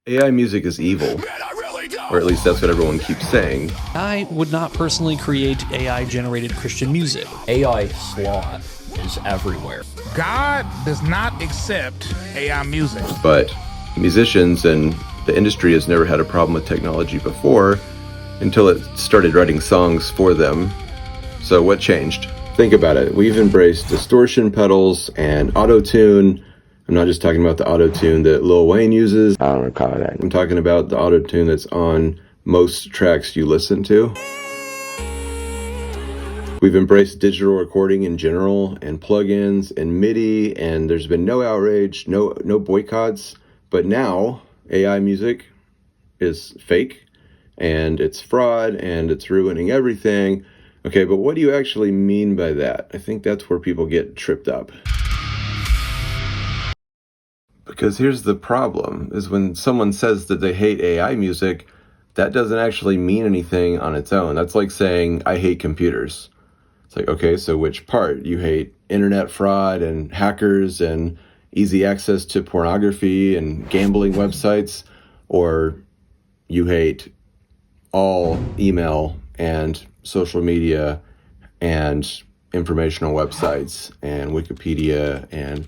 AI music is evil, or at least that's what everyone keeps saying. I would not personally create AI-generated Christian music. AI slop is everywhere. God does not accept AI music. But musicians and the industry has never had a problem with technology before until it started writing songs for them. So what changed? Think about it. We've embraced distortion pedals and auto-tune. I'm not just talking about the auto-tune that Lil Wayne uses. I don't recall that. I'm talking about the auto-tune that's on most tracks you listen to. We've embraced digital recording in general and plugins and MIDI, and there's been no outrage, no boycotts. But now AI music is fake and it's fraud and it's ruining everything. Okay, but what do you actually mean by that? I think that's where people get tripped up. Because here's the problem, is when someone says that they hate AI music, that doesn't actually mean anything on its own. That's like saying, I hate computers. It's like, okay, so which part? You hate internet fraud and hackers and easy access to pornography and gambling websites, or you hate all email and social media and informational websites and Wikipedia and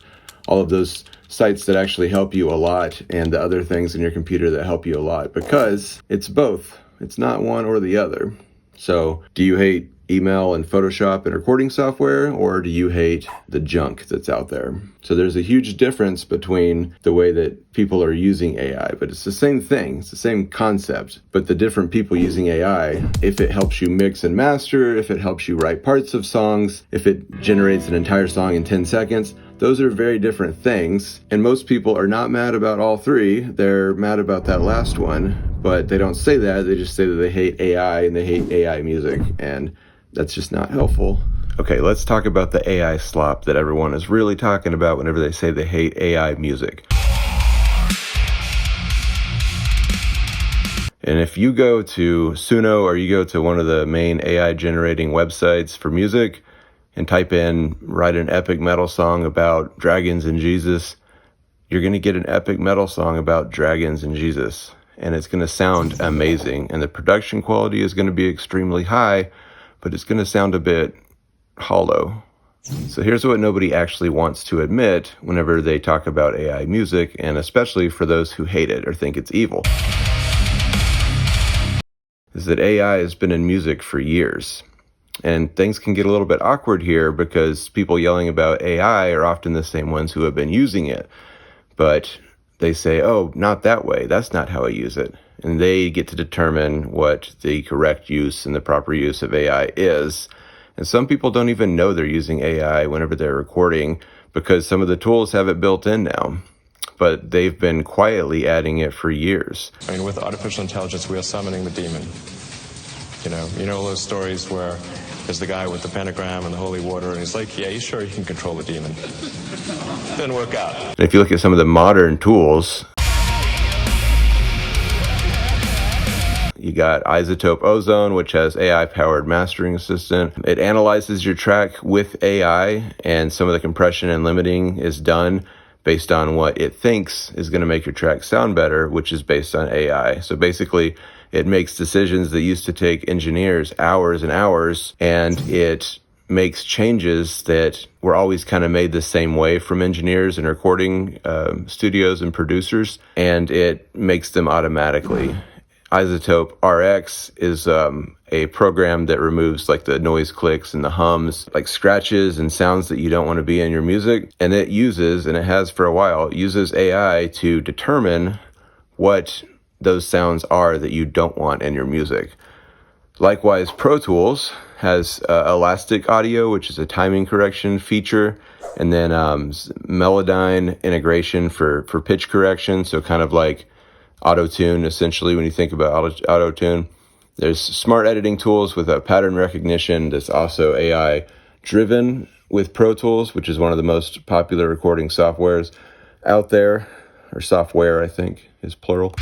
all of those sites that actually help you a lot, and the other things in your computer that help you a lot, because it's both. It's not one or the other. So do you hate email and Photoshop and recording software, or do you hate the junk that's out there? So there's a huge difference between the way that people are using AI, but it's the same thing. It's the same concept, but the different people using AI, if it helps you mix and master, if it helps you write parts of songs, if it generates an entire song in 10 seconds, those are very different things. And most people are not mad about all three. They're mad about that last one, but they don't say that. They just say that they hate AI and they hate AI music, and that's just not helpful. Okay, let's talk about the AI slop that everyone is really talking about whenever they say they hate AI music. And if you go to Suno or you go to one of the main AI generating websites for music and type in, write an epic metal song about dragons and Jesus, you're going to get an epic metal song about dragons and Jesus. And it's going to sound amazing. And the production quality is going to be extremely high, but it's going to sound a bit hollow. So here's what nobody actually wants to admit whenever they talk about AI music, and especially for those who hate it or think it's evil, is that AI has been in music for years. And things can get a little bit awkward here because people yelling about AI are often the same ones who have been using it. But they say, oh, not that way. That's not how I use it. And they get to determine what the correct use and the proper use of AI is. And some people don't even know they're using AI whenever they're recording because some of the tools have it built in now. But they've been quietly adding it for years. I mean, with artificial intelligence, we are summoning the demon. You know those stories where there's the guy with the pentagram and the holy water, and he's like, yeah, you sure you can control the demon? Didn't work out. And if you look at some of the modern tools, you got Isotope Ozone, which has AI-powered mastering assistant. It analyzes your track with AI, and some of the compression and limiting is done based on what it thinks is going to make your track sound better, which is based on AI. So basically, it makes decisions that used to take engineers hours and hours, and it makes changes that were always kind of made the same way from engineers and recording studios and producers, and it makes them automatically. Isotope RX is a program that removes like the noise clicks and the hums, like scratches and sounds that you don't want to be in your music. And it uses, and it has for a while, uses AI to determine what those sounds are that you don't want in your music. Likewise, Pro Tools has elastic audio, which is a timing correction feature, and then Melodyne integration for pitch correction. So kind of like auto-tune, essentially, when you think about auto-tune. There's smart editing tools with a pattern recognition that's also AI driven with Pro Tools, which is one of the most popular recording softwares out there, or software, I think, is plural.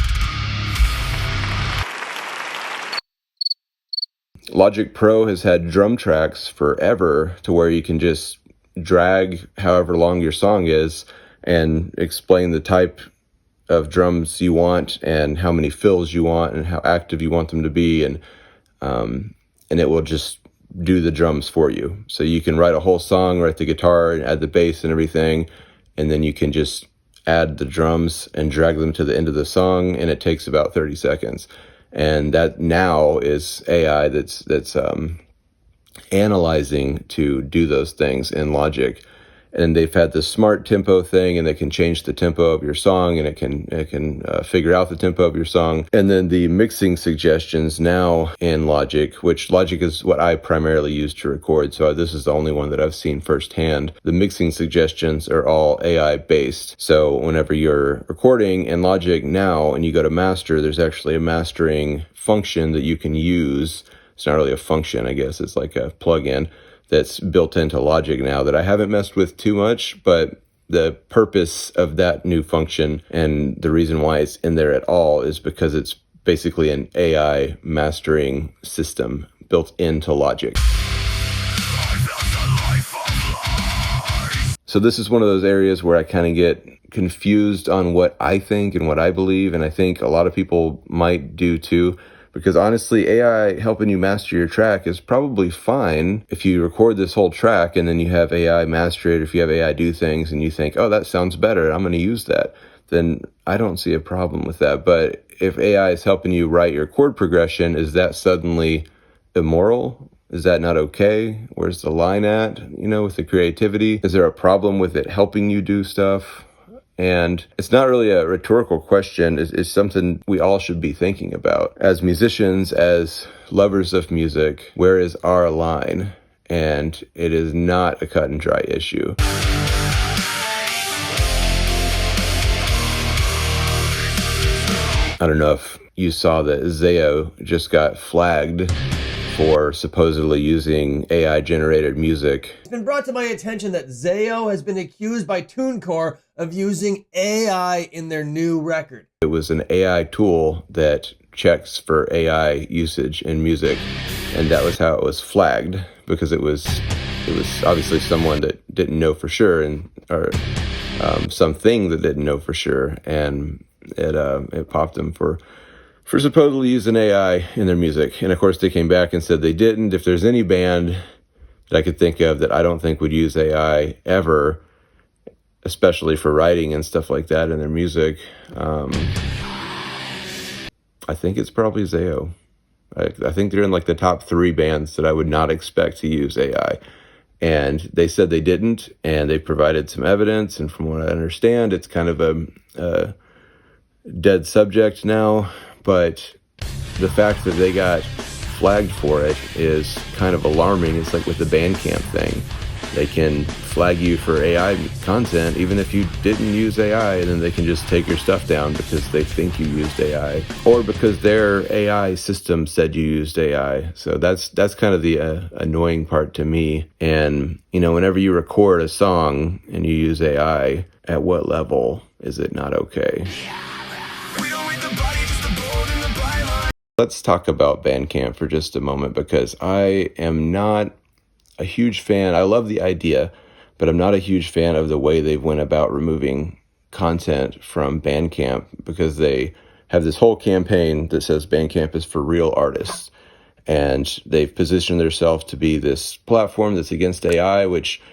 Logic Pro has had drum tracks forever to where you can just drag however long your song is and explain the type of drums you want and how many fills you want and how active you want them to be, and it will just do the drums for you. So you can write a whole song, write the guitar and add the bass and everything, and then you can just add the drums and drag them to the end of the song, and it takes about 30 seconds. And that now is AI that's analyzing to do those things in Logic. And they've had this smart tempo thing, and they can change the tempo of your song, and it can figure out the tempo of your song. And then the mixing suggestions now in Logic, which Logic is what I primarily use to record, so this is the only one that I've seen firsthand. The mixing suggestions are all AI based. So whenever you're recording in Logic now and you go to master, there's actually a mastering function that you can use. It's not really a function, I guess. It's like a plugin that's built into Logic now that I haven't messed with too much, but the purpose of that new function and the reason why it's in there at all is because it's basically an AI mastering system built into Logic. So this is one of those areas where I kind of get confused on what I think and what I believe, and I think a lot of people might do too. Because honestly, AI helping you master your track is probably fine if you record this whole track and then you have AI master it, if you have AI do things and you think, oh, that sounds better, I'm going to use that, then I don't see a problem with that. But if AI is helping you write your chord progression, is that suddenly immoral? Is that not okay? Where's the line at, with the creativity? Is there a problem with it helping you do stuff? And it's not really a rhetorical question. It's something we all should be thinking about. As musicians, as lovers of music, where is our line? And it is not a cut and dry issue. I don't know if you saw that Zayo just got flagged for supposedly using AI-generated music. It's been brought to my attention that Zayo has been accused by TuneCore of using AI in their new record. It was an AI tool that checks for AI usage in music, and that was how it was flagged, because it was obviously someone that didn't know for sure, or something that didn't know for sure, and it popped them for supposedly using AI in their music. And of course they came back and said they didn't. If there's any band that I could think of that I don't think would use AI ever, especially for writing and stuff like that in their music, I think it's probably Zayo. I think they're in like the top 3 bands that I would not expect to use AI. And they said they didn't, and they provided some evidence, and from what I understand, it's kind of a dead subject now. But the fact that they got flagged for it is kind of alarming. It's like with the Bandcamp thing. They can flag you for AI content even if you didn't use AI, and then they can just take your stuff down because they think you used AI, or because their AI system said you used AI. So that's kind of the annoying part to me. And, whenever you record a song and you use AI, at what level is it not okay? Let's talk about Bandcamp for just a moment, because I am not a huge fan. I love the idea, but I'm not a huge fan of the way they've went about removing content from Bandcamp, because they have this whole campaign that says Bandcamp is for real artists. And they've positioned themselves to be this platform that's against AI, which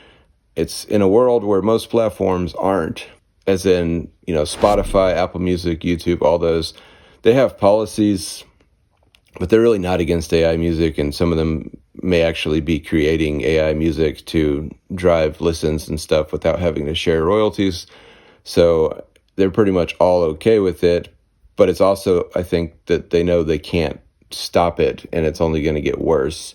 it's in a world where most platforms aren't, as in, Spotify, Apple Music, YouTube, all those. They have policies, but they're really not against AI music, and some of them may actually be creating AI music to drive listens and stuff without having to share royalties. So they're pretty much all okay with it, but it's also, I think, that they know they can't stop it, and it's only going to get worse.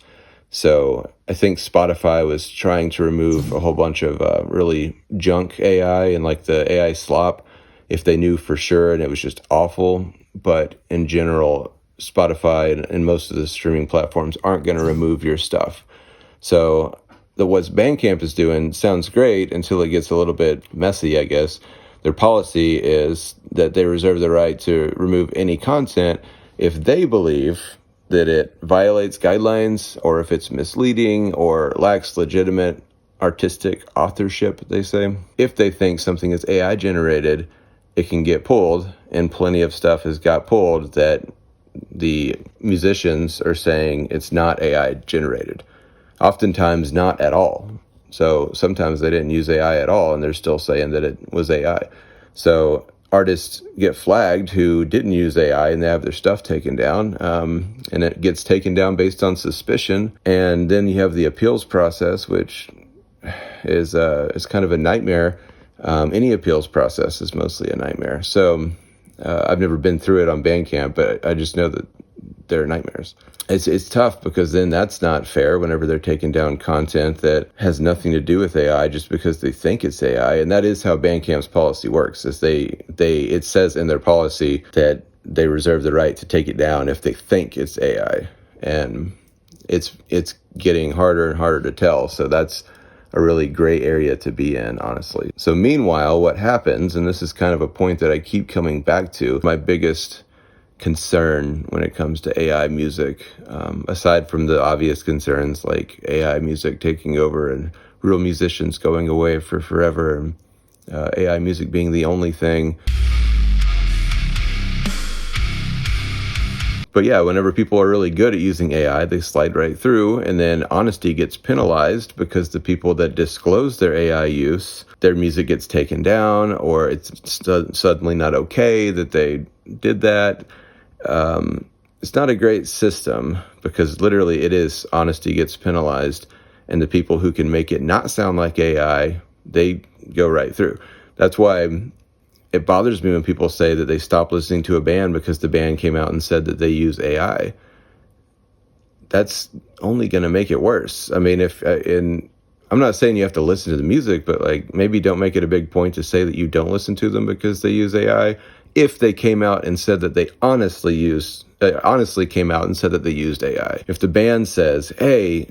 So I think Spotify was trying to remove a whole bunch of really junk AI and like the AI slop if they knew for sure, and it was just awful. But in general, Spotify and most of the streaming platforms aren't going to remove your stuff. So what Bandcamp is doing sounds great until it gets a little bit messy, I guess. Their policy is that they reserve the right to remove any content if they believe that it violates guidelines, or if it's misleading or lacks legitimate artistic authorship, they say. If they think something is AI generated it can get pulled, and plenty of stuff has got pulled that the musicians are saying it's not AI generated. Oftentimes not at all. So sometimes they didn't use AI at all, and they're still saying that it was AI. So artists get flagged who didn't use AI, and they have their stuff taken down, and it gets taken down based on suspicion. And then you have the appeals process, which is kind of a nightmare. Any appeals process is mostly a nightmare. So I've never been through it on Bandcamp, but I just know that they're nightmares. It's tough because then that's not fair whenever they're taking down content that has nothing to do with AI just because they think it's AI. And that is how Bandcamp's policy works, is it says in their policy that they reserve the right to take it down if they think it's AI. And it's getting harder and harder to tell. So that's a really gray area to be in, honestly. So meanwhile, what happens, and this is kind of a point that I keep coming back to, my biggest concern when it comes to AI music, aside from the obvious concerns like AI music taking over and real musicians going away for forever, and AI music being the only thing. But yeah, whenever people are really good at using AI, they slide right through, and then honesty gets penalized because the people that disclose their AI use, their music gets taken down, or it's suddenly not okay that they did that. It's not a great system because literally it is honesty gets penalized, and the people who can make it not sound like AI, they go right through. That's why it bothers me when people say that they stop listening to a band because the band came out and said that they use AI. That's only going to make it worse. I mean, I'm not saying you have to listen to the music, but like maybe don't make it a big point to say that you don't listen to them because they use AI. If they came out and said that they honestly came out and said that they used AI. If the band says, hey,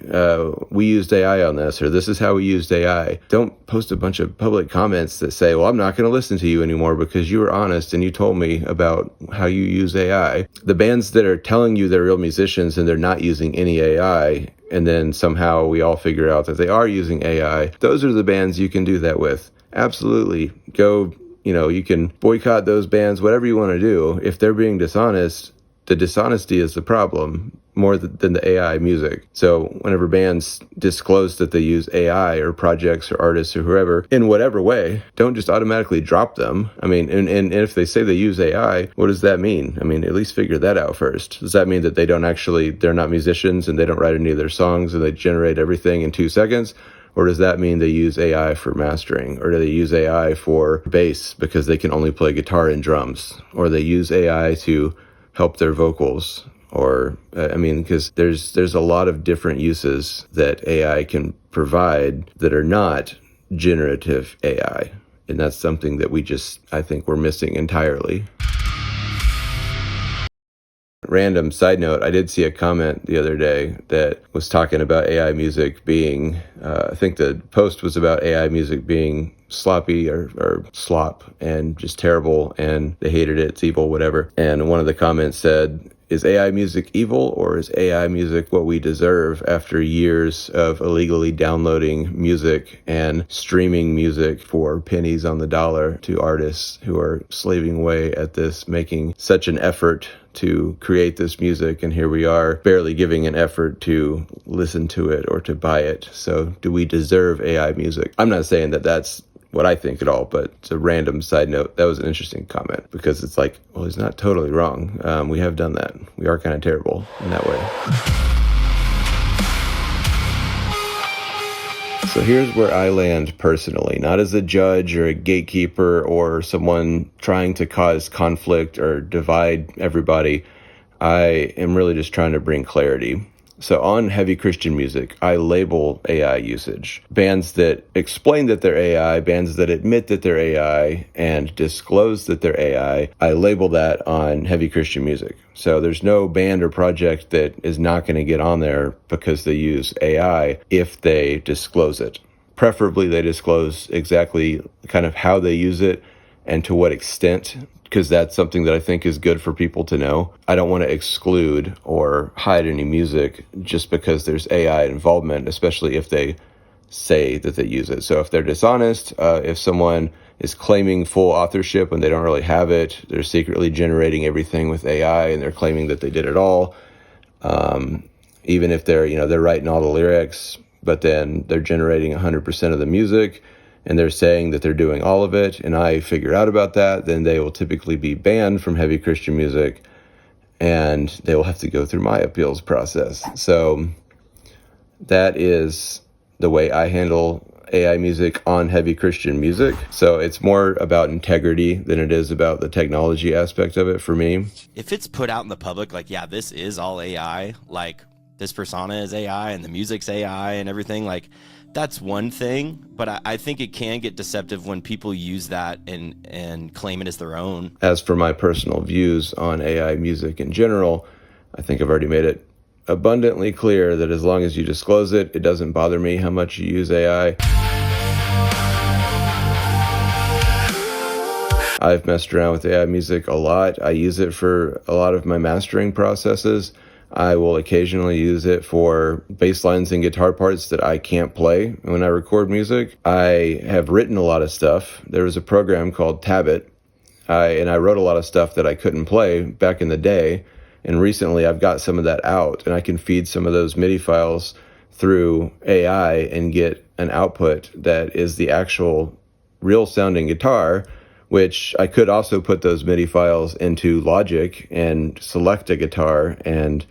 we used AI on this, or this is how we used AI, don't post a bunch of public comments that say, well, I'm not going to listen to you anymore because you were honest and you told me about how you use AI. The bands that are telling you they're real musicians and they're not using any AI, and then somehow we all figure out that they are using AI, those are the bands you can do that with. Absolutely. Go. You can boycott those bands, whatever you want to do. If they're being dishonest, the dishonesty is the problem more than the AI music. So whenever bands disclose that they use AI or projects or artists or whoever in whatever way, don't just automatically drop them. I mean, and if they say they use AI, what does that mean? I mean, at least figure that out first. Does that mean that they're not musicians and they don't write any of their songs and they generate everything in 2 seconds? Or does that mean they use AI for mastering? Or do they use AI for bass because they can only play guitar and drums? Or they use AI to help their vocals? Or, because there's a lot of different uses that AI can provide that are not generative AI. And that's something that I think we're missing entirely. Random side note, I did see a comment the other day that was talking about AI music being, I think the post was about AI music being sloppy or slop and just terrible, and they hated it, it's evil, whatever. And one of the comments said, is AI music evil, or is AI music what we deserve after years of illegally downloading music and streaming music for pennies on the dollar to artists who are slaving away at this, making such an effort to create this music, and here we are barely giving an effort to listen to it or to buy it. So do we deserve AI music? I'm not saying that that's what I think at all, but it's a random side note. That was an interesting comment because it's like, well, he's not totally wrong. We have done that. We are kind of terrible in that way. So here's where I land personally, not as a judge or a gatekeeper or someone trying to cause conflict or divide everybody. I am really just trying to bring clarity. So on heavy Christian music, I label AI usage. Bands that explain that they're AI, bands that admit that they're AI and disclose that they're AI, I label that on heavy Christian music. So there's no band or project that is not going to get on there because they use AI if they disclose it. Preferably they disclose exactly kind of how they use it and to what extent, because that's something that I think is good for people to know. I don't want to exclude or hide any music just because there's AI involvement, especially if they say that they use it. So if they're dishonest, if someone is claiming full authorship when they don't really have it. They're secretly generating everything with AI, and they're claiming that they did it all. Even if they're writing all the lyrics, but then they're generating 100% of the music, and they're saying that they're doing all of it, and I figure out about that, then they will typically be banned from heavy Christian music, and they will have to go through my appeals process. So that is the way I handle AI music on heavy Christian music. So it's more about integrity than it is about the technology aspect of it for me. If it's put out in the public, like, yeah, this is all AI, like this persona is AI and the music's AI and everything, like, that's one thing. But I think it can get deceptive when people use that and claim it as their own. As for my personal views on AI music in general, I think I've already made it abundantly clear that as long as you disclose it, it doesn't bother me how much you use AI. I've messed around with AI music a lot. I use it for a lot of my mastering processes. I will occasionally use it for bass lines and guitar parts that I can't play when I record music. I have written a lot of stuff. There was a program called Tabit, and I wrote a lot of stuff that I couldn't play back in the day. And recently I've got some of that out, and I can feed some of those MIDI files through AI and get an output that is the actual real sounding guitar, which I could also put those MIDI files into Logic and select a guitar, and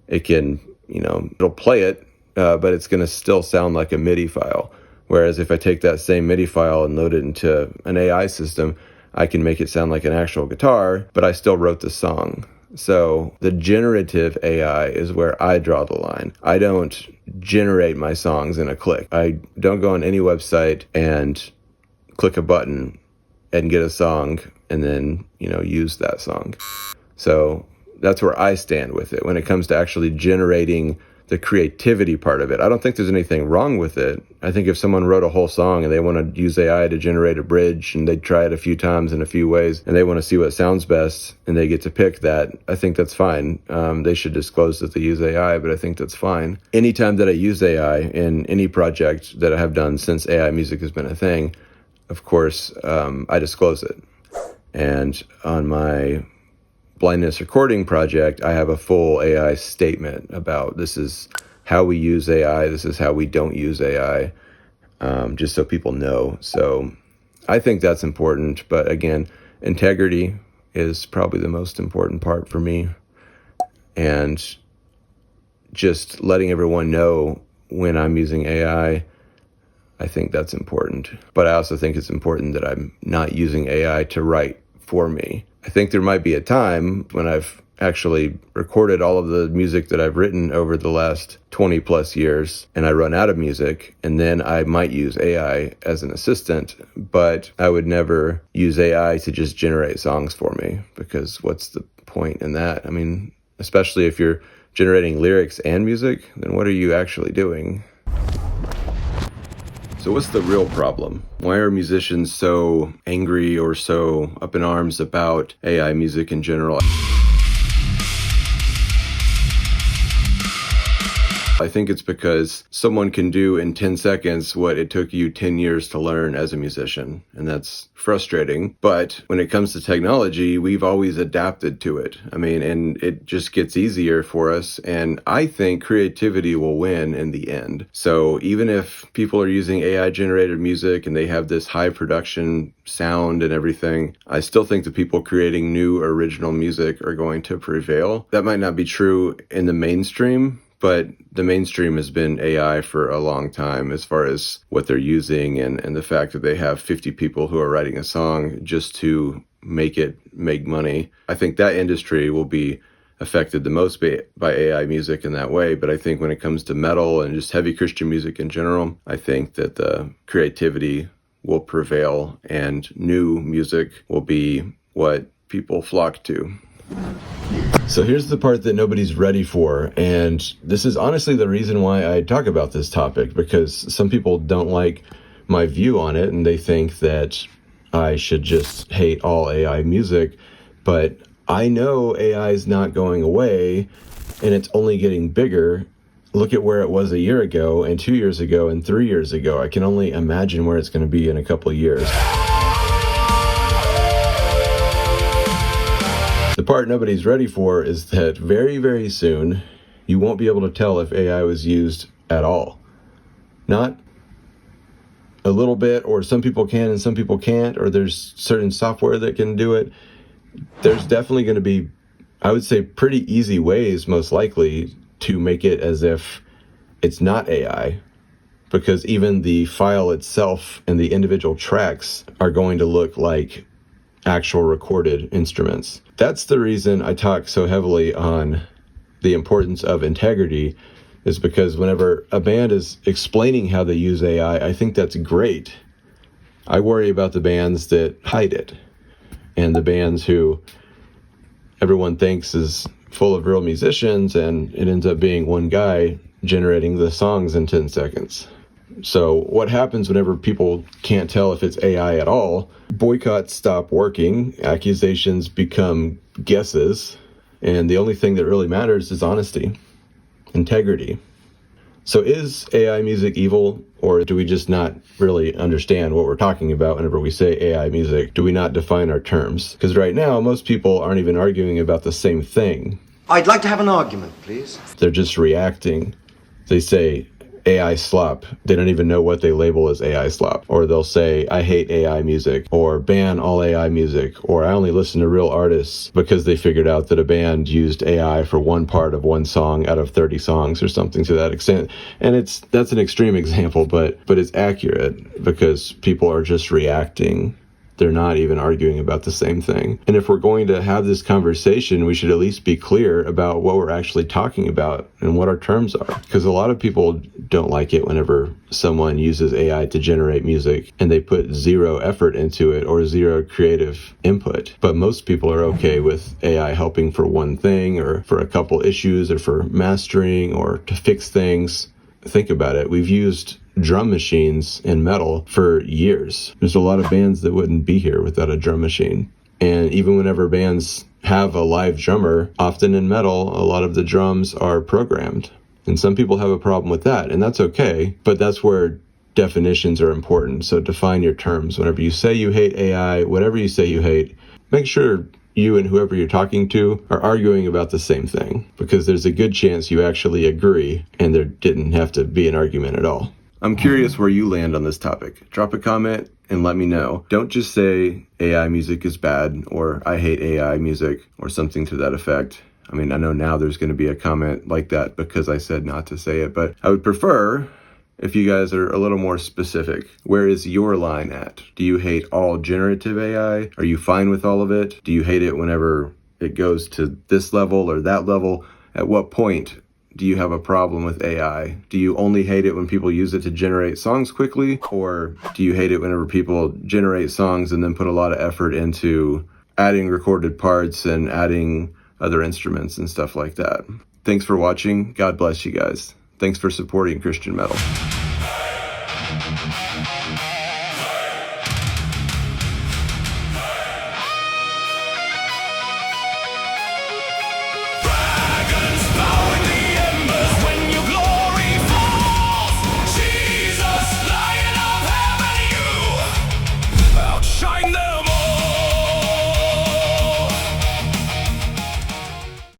it can, it'll play it, but it's going to still sound like a MIDI file. Whereas if I take that same MIDI file and load it into an AI system, I can make it sound like an actual guitar, but I still wrote the song. So the generative AI is where I draw the line. I don't generate my songs in a click. I don't go on any website and click a button and get a song and then, use that song. So that's where I stand with it when it comes to actually generating the creativity part of it. I don't think there's anything wrong with it. I think if someone wrote a whole song and they want to use AI to generate a bridge and they try it a few times in a few ways and they want to see what sounds best and they get to pick that, I think that's fine. They should disclose that they use AI, but I think that's fine. Anytime that I use AI in any project that I have done since AI music has been a thing, of course, I disclose it. And on my blindness recording project, I have a full AI statement about this is how we use AI, this is how we don't use AI, just so people know. So I think that's important. But again, integrity is probably the most important part for me. And just letting everyone know when I'm using AI, I think that's important. But I also think it's important that I'm not using AI to write for me. I think there might be a time when I've actually recorded all of the music that I've written over the last 20 plus years and I run out of music, and then I might use AI as an assistant, but I would never use AI to just generate songs for me, because what's the point in that? I mean, especially if you're generating lyrics and music, then what are you actually doing? So what's the real problem? Why are musicians so angry or so up in arms about AI music in general? I think it's because someone can do in 10 seconds what it took you 10 years to learn as a musician, and that's frustrating. But when it comes to technology, we've always adapted to it. I mean, and it just gets easier for us, and I think creativity will win in the end. So even if people are using AI-generated music and they have this high production sound and everything, I still think the people creating new original music are going to prevail. That might not be true in the mainstream, but the mainstream has been AI for a long time as far as what they're using, and the fact that they have 50 people who are writing a song just to make money. I think that industry will be affected the most by AI music in that way. But I think when it comes to metal and just heavy Christian music in general, I think that the creativity will prevail and new music will be what people flock to. So here's the part that nobody's ready for, and this is honestly the reason why I talk about this topic, because some people don't like my view on it, and they think that I should just hate all AI music, but I know AI is not going away, and it's only getting bigger. Look at where it was a year ago, and 2 years ago, and 3 years ago. I can only imagine where it's going to be in a couple of years. The part nobody's ready for is that very, very soon, you won't be able to tell if AI was used at all. Not a little bit, or some people can and some people can't, or there's certain software that can do it. There's definitely going to be, I would say, pretty easy ways, most likely, to make it as if it's not AI, because even the file itself and the individual tracks are going to look like actual recorded instruments. That's the reason I talk so heavily on the importance of integrity, is because whenever a band is explaining how they use AI, I think that's great. I worry about the bands that hide it, and the bands who everyone thinks is full of real musicians, and it ends up being one guy generating the songs in 10 seconds. So what happens whenever people can't tell if it's AI at all? Boycotts stop working, accusations become guesses, and the only thing that really matters is honesty, integrity. So is AI music evil, or do we just not really understand what we're talking about whenever we say AI music? Do we not define our terms? Because right now, most people aren't even arguing about the same thing. I'd like to have an argument, please. They're just reacting. They say AI slop. They don't even know what they label as AI slop. Or they'll say, I hate AI music, or ban all AI music, or I only listen to real artists, because they figured out that a band used AI for one part of one song out of 30 songs or something to that extent. And that's an extreme example, but it's accurate, because people are just reacting. They're not even arguing about the same thing. And if we're going to have this conversation, we should at least be clear about what we're actually talking about and what our terms are. Because a lot of people don't like it whenever someone uses AI to generate music and they put zero effort into it or zero creative input. But most people are okay with AI helping for one thing, or for a couple issues, or for mastering, or to fix things. Think about it. We've used drum machines in metal for years. There's a lot of bands that wouldn't be here without a drum machine. And even whenever bands have a live drummer, often in metal, a lot of the drums are programmed. And some people have a problem with that, and that's okay. But that's where definitions are important. So define your terms. Whenever you say you hate AI, whatever you say you hate, make sure you and whoever you're talking to are arguing about the same thing, because there's a good chance you actually agree and there didn't have to be an argument at all. I'm curious where you land on this topic. Drop a comment and let me know. Don't just say AI music is bad, or I hate AI music, or something to that effect. I mean, I know now there's going to be a comment like that because I said not to say it, but I would prefer if you guys are a little more specific. Where is your line at? Do you hate all generative AI? Are you fine with all of it? Do you hate it whenever it goes to this level or that level? At what point do you have a problem with AI? Do you only hate it when people use it to generate songs quickly? Or do you hate it whenever people generate songs and then put a lot of effort into adding recorded parts and adding other instruments and stuff like that? Thanks for watching. God bless you guys. Thanks for supporting Christian metal.